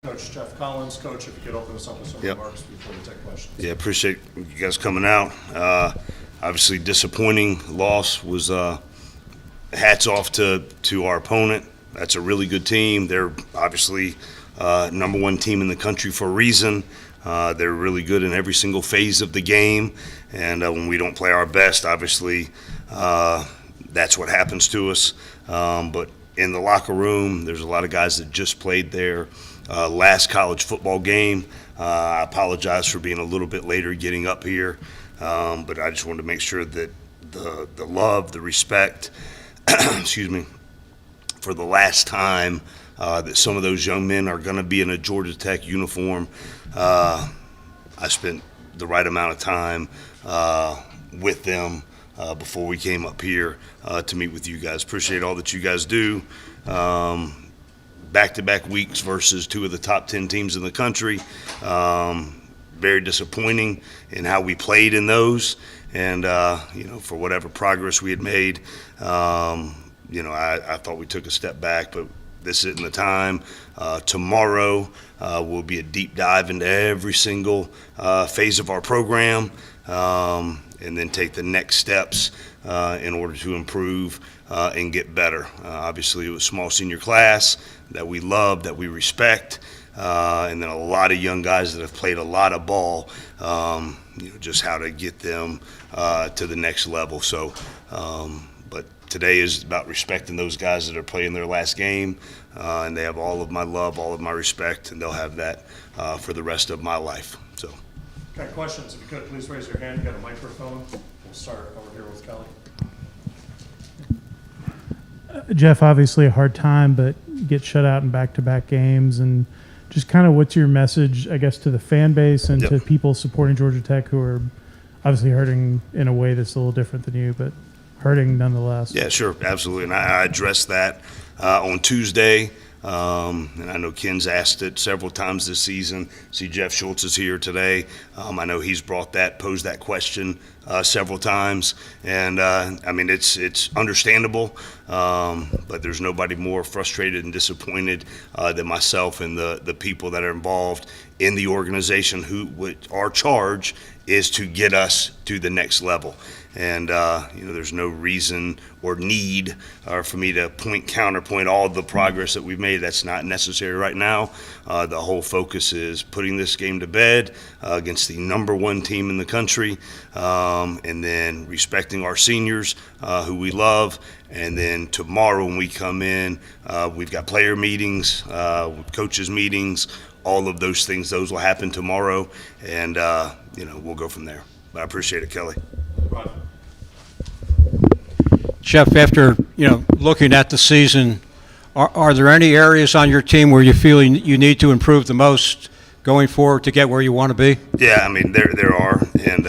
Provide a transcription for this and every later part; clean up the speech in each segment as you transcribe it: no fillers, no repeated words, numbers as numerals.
Coach Geoff Collins. Coach, if you could open us up with some remarks before we take questions. Yeah, appreciate you guys coming out. Obviously, disappointing loss was hats off to our opponent. That's a really good team. They're obviously number one team in the country for a reason. They're really good in every single phase of the game, and when we don't play our best, obviously that's what happens to us. But in the locker room, there's a lot of guys that just played their last college football game. I apologize for being a little bit later getting up here, but I just wanted to make sure that the love, the respect, excuse me, for the last time that some of those young men are going to be in a Georgia Tech uniform. I spent the right amount of time with them before we came up here to meet with you guys. Appreciate all that you guys do. Back-to-back weeks versus two of the top 10 teams in the country. Very disappointing in how we played in those, and for whatever progress we had made, I thought we took a step back, but this isn't the time. Tomorrow will be a deep dive into every single phase of our program, and then take the next steps in order to improve and get better. Obviously, it was a small senior class that we love, that we respect, and then a lot of young guys that have played a lot of ball, just how to get them to the next level. So, but today is about respecting those guys that are playing their last game, and they have all of my love, all of my respect, and they'll have that for the rest of my life. So. Okay, questions? If you could, please raise your hand. You got a microphone. We'll start over here with Kelly. Geoff, obviously a hard time, but get shut out in back-to-back games, and just kind of what's your message, I guess, to the fan base and to people supporting Georgia Tech who are obviously hurting in a way that's a little different than you, but hurting nonetheless? Yeah, sure, absolutely, and I addressed that on Tuesday. And I know Ken's asked it several times this season. See, Jeff Schultz is here today. I know he's posed that question several times. And, it's understandable, but there's nobody more frustrated and disappointed than myself and the people that are involved in the organization our charge is to get us to the next level. And, there's no reason or need for me to counterpoint all the progress that we've made. That's not necessary right now. The whole focus is putting this game to bed against the number one team in the country, and then respecting our seniors who we love. And then tomorrow when we come in, we've got player meetings, coaches meetings, all of those things. Those will happen tomorrow, and, we'll go from there. But I appreciate it, Kelly. Right. Geoff, after looking at the season, are there any areas on your team where you feel you need to improve the most going forward to get where you want to be? Yeah, there are, and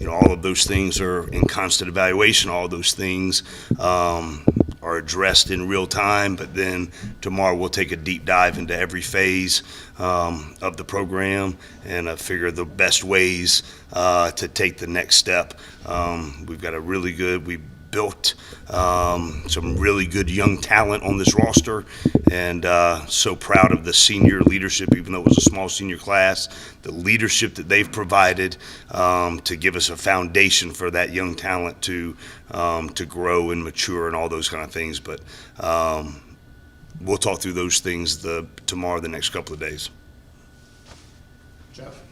all of those things are in constant evaluation. All of those things are addressed in real time. But then tomorrow we'll take a deep dive into every phase of the program and figure the best ways to take the next step. We've got we built some really good young talent on this roster, and so proud of the senior leadership, even though it was a small senior class, the leadership that they've provided to give us a foundation for that young talent to grow and mature and all those kind of things. But we'll talk through those things tomorrow, the next couple of days. Geoff?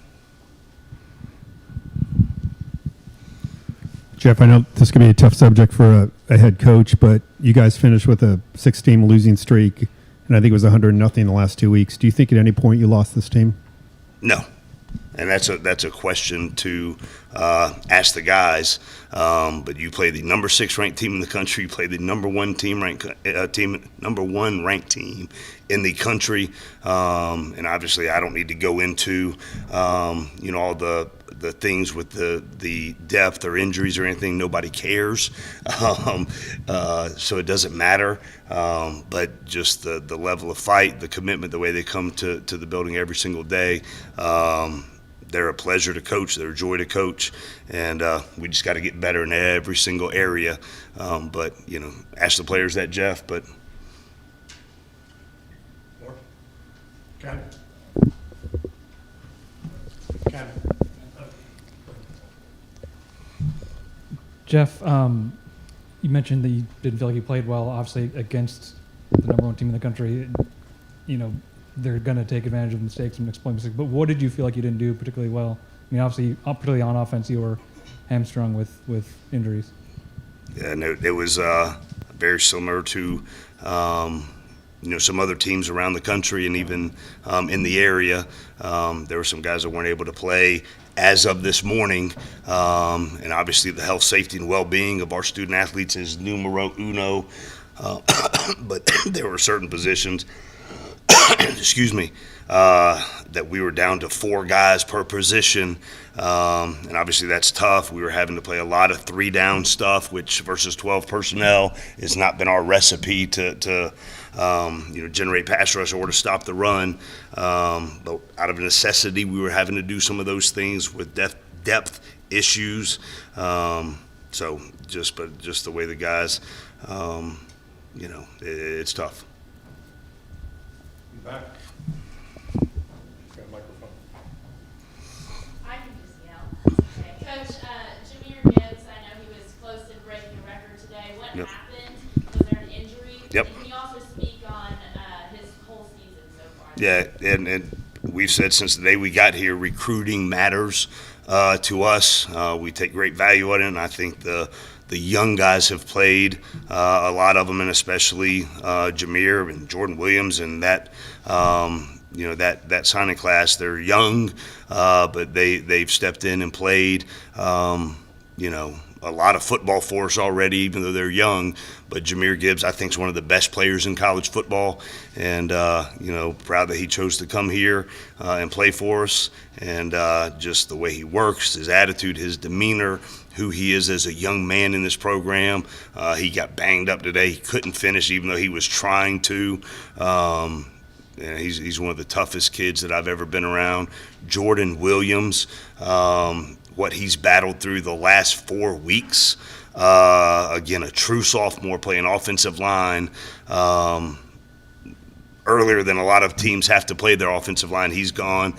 Geoff, I know this could be a tough subject for a head coach, but you guys finished with a 6-game losing streak, and I think it was 100-0 the last 2 weeks. Do you think at any point you lost this team? No. And that's a question to ask the guys. But you play the number 6 ranked team in the country. You play the number one ranked team in the country. And obviously, I don't need to go into all the things with the depth or injuries or anything. Nobody cares. So it doesn't matter. But just the level of fight, the commitment, the way they come to the building every single day. They're a pleasure to coach. They're a joy to coach, and we just got to get better in every single area. But ask the players that, Geoff. But Ken? Ken? Geoff, you mentioned that you didn't feel like you played well, obviously, against the number one team in the country. You know, they're going to take advantage of mistakes and exploit mistakes. But what did you feel like you didn't do particularly well? I mean, obviously, particularly on offense, you were hamstrung with injuries. Yeah, and it was very similar to some other teams around the country and even in the area. There were some guys that weren't able to play as of this morning, and obviously the health, safety, and well-being of our student athletes is numero uno. But there were certain positions, excuse me, that we were down to 4 guys per position, and obviously that's tough. We were having to play a lot of 3-down stuff, which versus 12 personnel has not been our recipe to generate pass rush or to stop the run. But out of necessity, we were having to do some of those things with depth issues. So just the way the guys, it's tough. You back? Got a microphone. I can just yell. Okay. Coach, Jameer Gibbs, I know he was close to breaking a record today. What Yep. happened? Was there an injury? Yep. And can you also speak on his whole season so far? Yeah, and we've said since the day we got here, recruiting matters to us. We take great value on it, and I think the young guys have played, a lot of them, and especially Jameer and Jordan Williams, and that that signing class. They're young, but they've stepped in and played. A lot of football for us already, even though they're young. But Jameer Gibbs, I think, is one of the best players in college football, and proud that he chose to come here and play for us. And just the way he works, his attitude, his demeanor, who he is as a young man in this program. He got banged up today. He couldn't finish, even though he was trying to. He's one of the toughest kids that I've ever been around. Jordan Williams. What he's battled through the last 4 weeks. Again, a true sophomore playing offensive line. Earlier than a lot of teams have to play their offensive line. He's come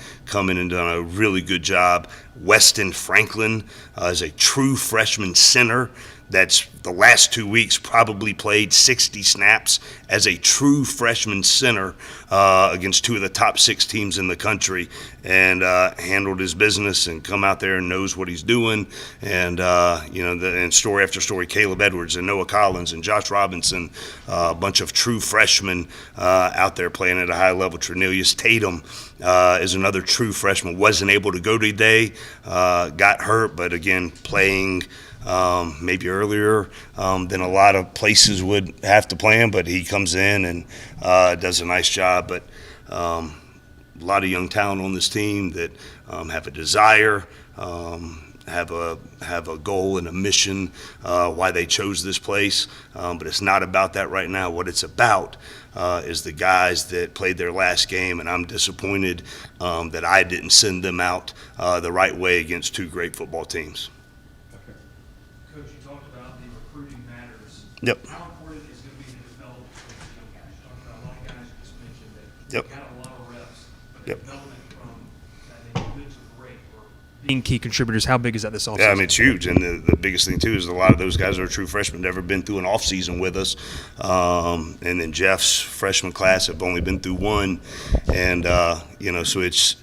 in and done a really good job. Weston Franklin is a true freshman center that's the last 2 weeks probably played 60 snaps as a true freshman center against 2 of the top 6 teams in the country, and handled his business and come out there and knows what he's doing. And and story after story, Caleb Edwards and Noah Collins and Josh Robinson, a bunch of true freshmen out there playing at a high level. Trinelius Tatum is another true freshman. Wasn't able to go today, got hurt, but again playing maybe earlier than a lot of places would have to play him, but he comes in and does a nice job. But a lot of young talent on this team that have a desire, have a goal and a mission, why they chose this place. But it's not about that right now. What it's about is the guys that played their last game, and I'm disappointed that I didn't send them out the right way against 2 great football teams. Coach, you talked about the recruiting matters. Yep. How important is going to be the development of these young guys? You talked about a lot of guys you just mentioned that Yep. got a lot of reps, but the Yep. development from that they good to great or being key contributors. How big is that this offseason? Yeah, I mean, it's huge. And the biggest thing, too, is a lot of those guys are true freshmen, never been through an offseason with us. And then Jeff's freshman class have only been through one. And, so it's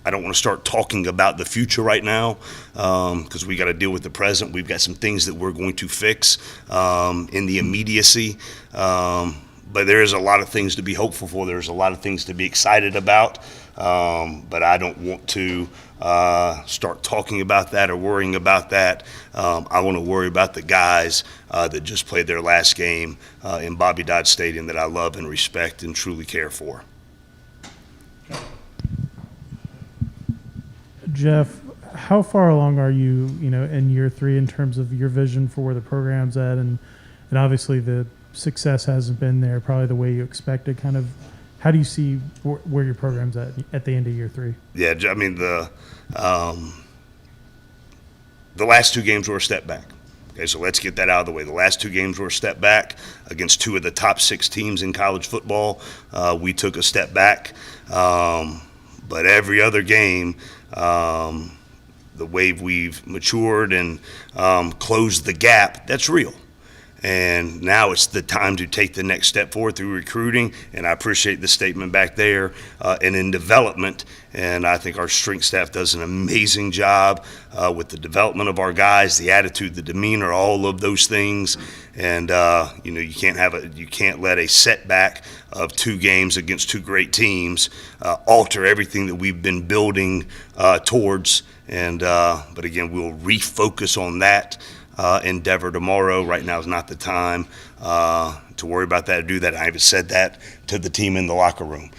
I don't want to start talking about the future right now because we got to deal with the present. We've got some things that we're going to fix in the immediacy. But there is a lot of things to be hopeful for. There's a lot of things to be excited about. But I don't want to start talking about that or worrying about that. I want to worry about the guys that just played their last game in Bobby Dodd Stadium that I love and respect and truly care for. Geoff, how far along are you, in year 3 in terms of your vision for where the program's at? And obviously the success hasn't been there probably the way you expected. Kind of, how do you see where your program's at the end of year 3? Yeah, I mean, the last 2 games were a step back. Okay, so let's get that out of the way. The last 2 games were a step back against 2 of the top 6 teams in college football. We took a step back, but every other game, the way we've matured and closed the gap, that's real. And now it's the time to take the next step forward through recruiting, and I appreciate the statement back there, and in development. And I think our strength staff does an amazing job with the development of our guys, the attitude, the demeanor, all of those things. And you can't let a setback of 2 games against 2 great teams alter everything that we've been building towards. And but again, we'll refocus on that endeavor tomorrow. Right now is not the time to worry about that or do that. I even said that to the team in the locker room.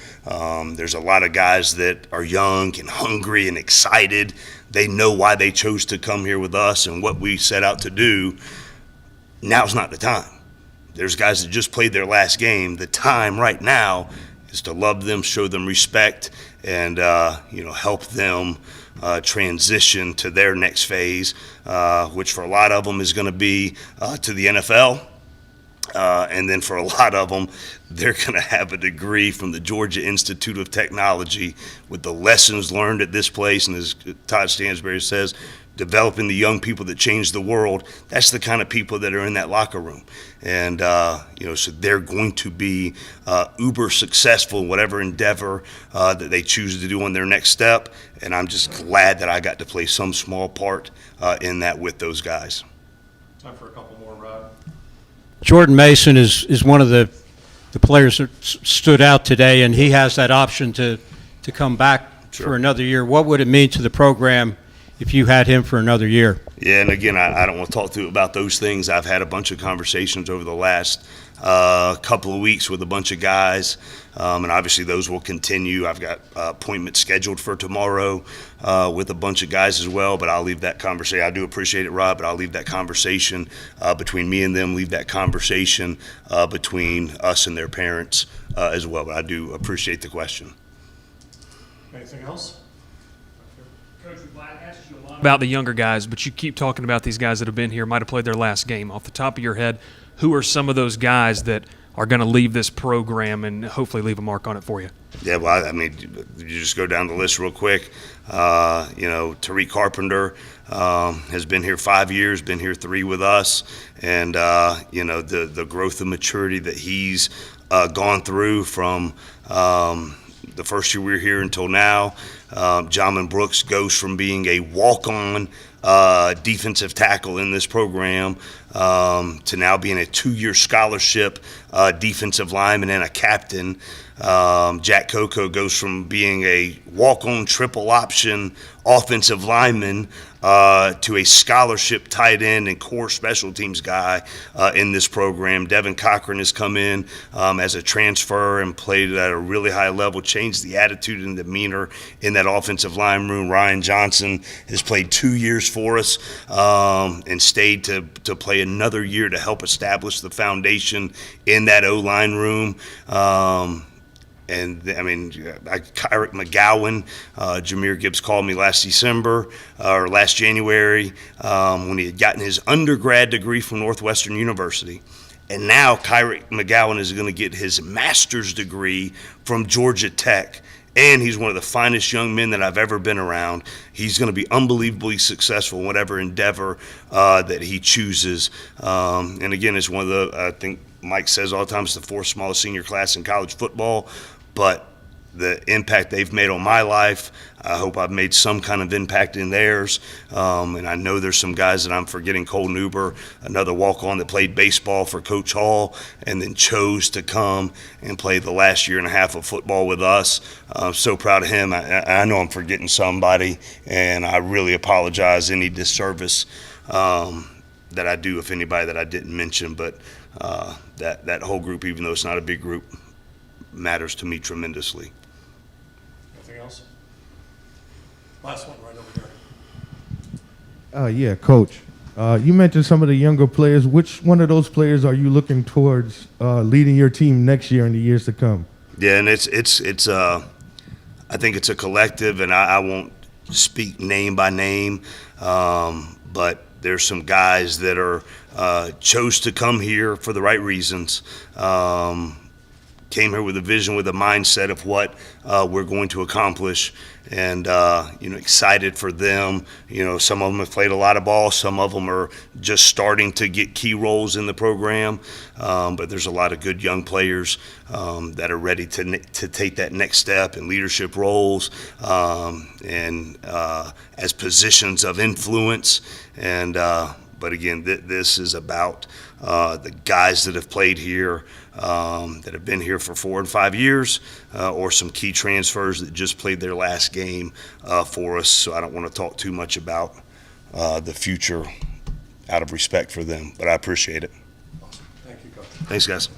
There's a lot of guys that are young and hungry and excited. They know why they chose to come here with us and what we set out to do. Now's not the time. There's guys that just played their last game. The time right now is to love them, show them respect, and help them transition to their next phase, which for a lot of them is going to be to the NFL. And then for a lot of them, they're going to have a degree from the Georgia Institute of Technology with the lessons learned at this place. And as Todd Stansberry says, developing the young people that change the world. That's the kind of people that are in that locker room. And, so they're going to be uber successful in whatever endeavor that they choose to do on their next step. And I'm just glad that I got to play some small part in that with those guys. Time for a couple more, Rod. Jordan Mason is one of the players that stood out today, and he has that option to come back for another year. What would it mean to the program if you had him for another year? Yeah, and again, I don't want to talk to you about those things. I've had a bunch of conversations over the last couple of weeks with a bunch of guys, and obviously those will continue. I've got appointments scheduled for tomorrow with a bunch of guys as well, but I'll leave that conversation. I do appreciate it, Rob, but I'll leave that conversation between me and them, leave that conversation between us and their parents as well. But I do appreciate the question. Anything else? Coach, I asked you a lot about the younger guys, but you keep talking about these guys that have been here, might have played their last game. Off the top of your head, who are some of those guys that are going to leave this program and hopefully leave a mark on it for you? Yeah, well, I mean, you just go down the list real quick. Tariq Carpenter has been here 5 years, been here 3 with us, and the growth and maturity that he's gone through from the first year we were here until now. Jamin Brooks goes from being a walk-on defensive tackle in this program to now being a 2-year scholarship defensive lineman and a captain. Jack Coco goes from being a walk-on triple option offensive lineman to a scholarship tight end and core special teams guy in this program. Devin Cochran has come in as a transfer and played at a really high level, changed the attitude and demeanor in that offensive line room. Ryan Johnson has played 2 years for us and stayed to play another year to help establish the foundation in that O-line room. Kyrick McGowan, Jameer Gibbs called me last January when he had gotten his undergrad degree from Northwestern University. And now Kyrick McGowan is going to get his master's degree from Georgia Tech. And he's one of the finest young men that I've ever been around. He's going to be unbelievably successful in whatever endeavor that he chooses. And again, it's one of the, I think Mike says all the time, it's the 4th smallest senior class in college football. But the impact they've made on my life, I hope I've made some kind of impact in theirs. And I know there's some guys that I'm forgetting. Cole Newber, another walk-on that played baseball for Coach Hall and then chose to come and play the last year and a half of football with us. I'm so proud of him. I know I'm forgetting somebody, and I really apologize any disservice that I do if anybody that I didn't mention. But that whole group, even though it's not a big group, matters to me tremendously. Anything else? Last one right over here. Yeah, Coach. You mentioned some of the younger players. Which one of those players are you looking towards leading your team next year and the years to come? Yeah, and it's I think it's a collective, and I won't speak name by name, but there's some guys that are chose to come here for the right reasons. Came here with a vision, with a mindset of what we're going to accomplish, and excited for them. Some of them have played a lot of ball. Some of them are just starting to get key roles in the program. But there's a lot of good young players that are ready to take that next step in leadership roles and as positions of influence. And but again, this is about the guys that have played here, that have been here for 4 and 5 years, or some key transfers that just played their last game for us. So I don't want to talk too much about the future out of respect for them, but I appreciate it. Awesome. Thank you, Coach. Thanks, guys.